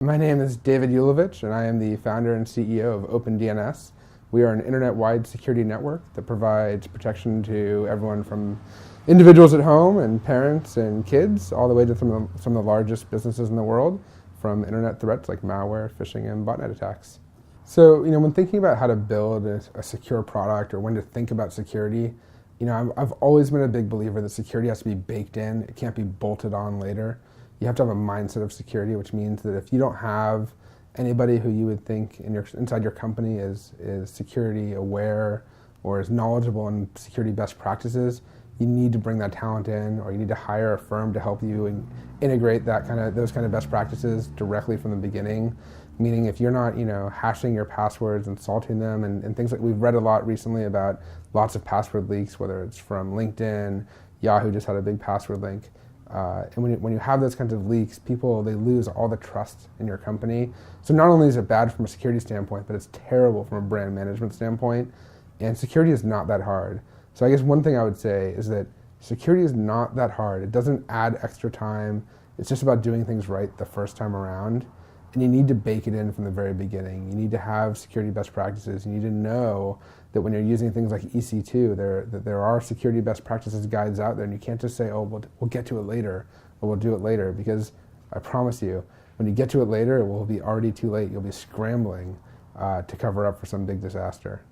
My name is David Ulevitch, and I am the founder and CEO of OpenDNS. We are an internet-wide security network that provides protection to everyone from individuals at home and parents and kids, all the way to some of the largest businesses in the world, from internet threats like malware, phishing, and botnet attacks. So, when thinking about how to build a secure product or when to think about security, I've always been a big believer that security has to be baked in. It can't be bolted on later. You have to have a mindset of security, which means that if you don't have anybody who you would think inside your company is security aware or is knowledgeable in security best practices, you need to bring that talent in, or you need to hire a firm to help you integrate those kind of best practices directly from the beginning. Meaning, if you're not, hashing your passwords and salting them, and things like we've read a lot recently about lots of password leaks, whether it's from LinkedIn, Yahoo just had a big password leak. And when you have those kinds of leaks, they lose all the trust in your company. So not only is it bad from a security standpoint, but it's terrible from a brand management standpoint. And security is not that hard. So I guess one thing I would say is that security is not that hard. It doesn't add extra time. It's just about doing things right the first time around. And you need to bake it in from the very beginning. You need to have security best practices. You need to know that when you're using things like EC2, there are security best practices guides out there, and you can't just say, oh, we'll get to it later, or we'll do it later, because I promise you, when you get to it later, it will be already too late. You'll be scrambling to cover up for some big disaster.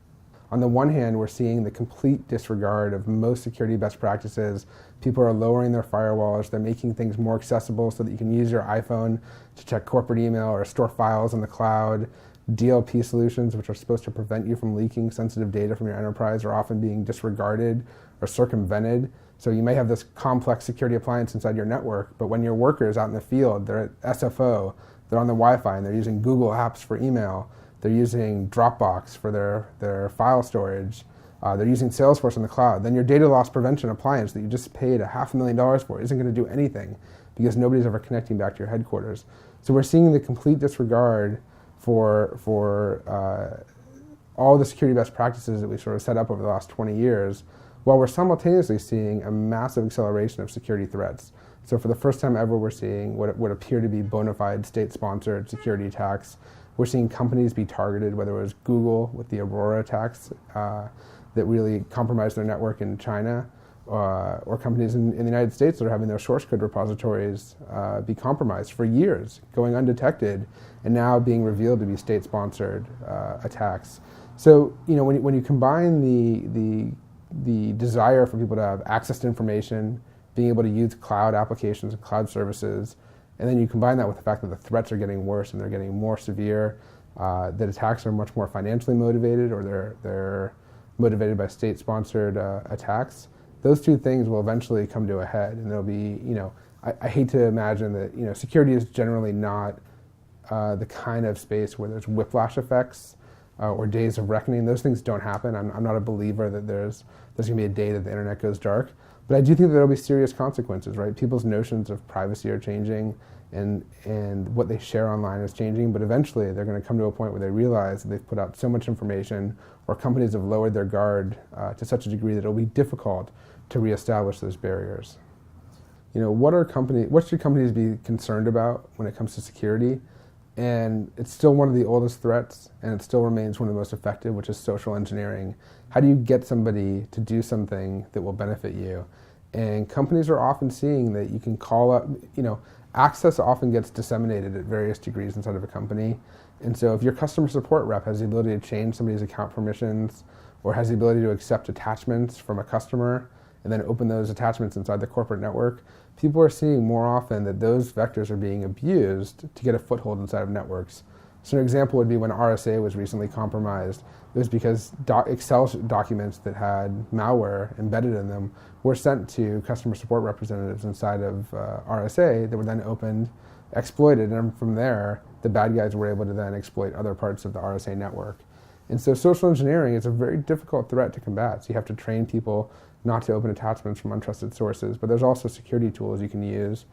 On the one hand, we're seeing the complete disregard of most security best practices. People are lowering their firewalls. They're making things more accessible so that you can use your iPhone to check corporate email or store files in the cloud. DLP solutions, which are supposed to prevent you from leaking sensitive data from your enterprise, are often being disregarded or circumvented. So you may have this complex security appliance inside your network, but when your workers out in the field, they're at SFO, they're on the Wi-Fi, and they're using Google Apps for email, they're using Dropbox for their file storage, they're using Salesforce in the cloud, then your data loss prevention appliance that you just paid $500,000 for isn't going to do anything because nobody's ever connecting back to your headquarters. So we're seeing the complete disregard for all the security best practices that we sort of set up over the last 20 years, while we're simultaneously seeing a massive acceleration of security threats. So for the first time ever, we're seeing what would appear to be bona fide state-sponsored security attacks. We're seeing companies be targeted, whether it was Google with the Aurora attacks that really compromised their network in China, or companies in the United States that are having their source code repositories be compromised for years, going undetected, and now being revealed to be state-sponsored attacks. So, when you combine the desire for people to have access to information, being able to use cloud applications and cloud services, and then you combine that with the fact that the threats are getting worse and they're getting more severe, that attacks are much more financially motivated, or they're motivated by state-sponsored attacks, those two things will eventually come to a head. And there'll be, I hate to imagine that, security is generally not the kind of space where there's whiplash effects or days of reckoning. Those things don't happen. I'm not a believer that there's going to be a day that the internet goes dark. But I do think that there'll be serious consequences, right? People's notions of privacy are changing, and what they share online is changing, but eventually they're going to come to a point where they realize that they've put out so much information, or companies have lowered their guard to such a degree that it'll be difficult to reestablish those barriers. What should companies be concerned about when it comes to security? And it's still one of the oldest threats, and it still remains one of the most effective, which is social engineering. How do you get somebody to do something that will benefit you? And companies are often seeing that you can call up, access often gets disseminated at various degrees inside of a company. And so if your customer support rep has the ability to change somebody's account permissions, or has the ability to accept attachments from a customer and then open those attachments inside the corporate network, people are seeing more often that those vectors are being abused to get a foothold inside of networks. So an example would be when RSA was recently compromised. It was because Excel documents that had malware embedded in them were sent to customer support representatives inside of RSA that were then opened, exploited, and from there, the bad guys were able to then exploit other parts of the RSA network. And so social engineering is a very difficult threat to combat. So you have to train people not to open attachments from untrusted sources, but there's also security tools you can use.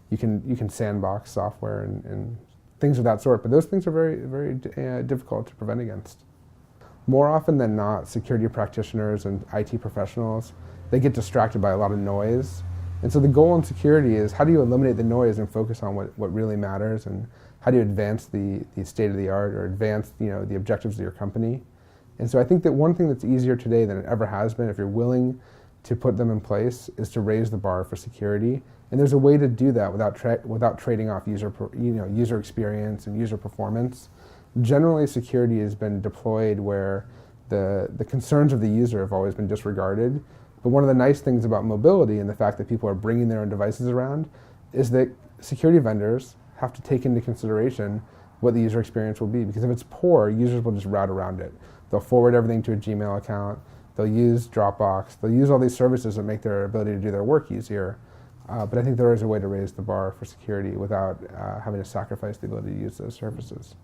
You can sandbox software and things of that sort, but those things are very, very difficult to prevent against. More often than not, security practitioners and IT professionals, they get distracted by a lot of noise. And so the goal in security is, how do you eliminate the noise and focus on what really matters, and how do you advance the state of the art or advance the objectives of your company. And so I think that one thing that's easier today than it ever has been, if you're willing to put them in place, is to raise the bar for security. And there's a way to do that without trading off user experience and user performance. Generally, security has been deployed where the concerns of the user have always been disregarded. But one of the nice things about mobility and the fact that people are bringing their own devices around is that security vendors have to take into consideration what the user experience will be. Because if it's poor, users will just route around it. They'll forward everything to a Gmail account. They'll use Dropbox. They'll use all these services that make their ability to do their work easier. But I think there is a way to raise the bar for security without having to sacrifice the ability to use those services.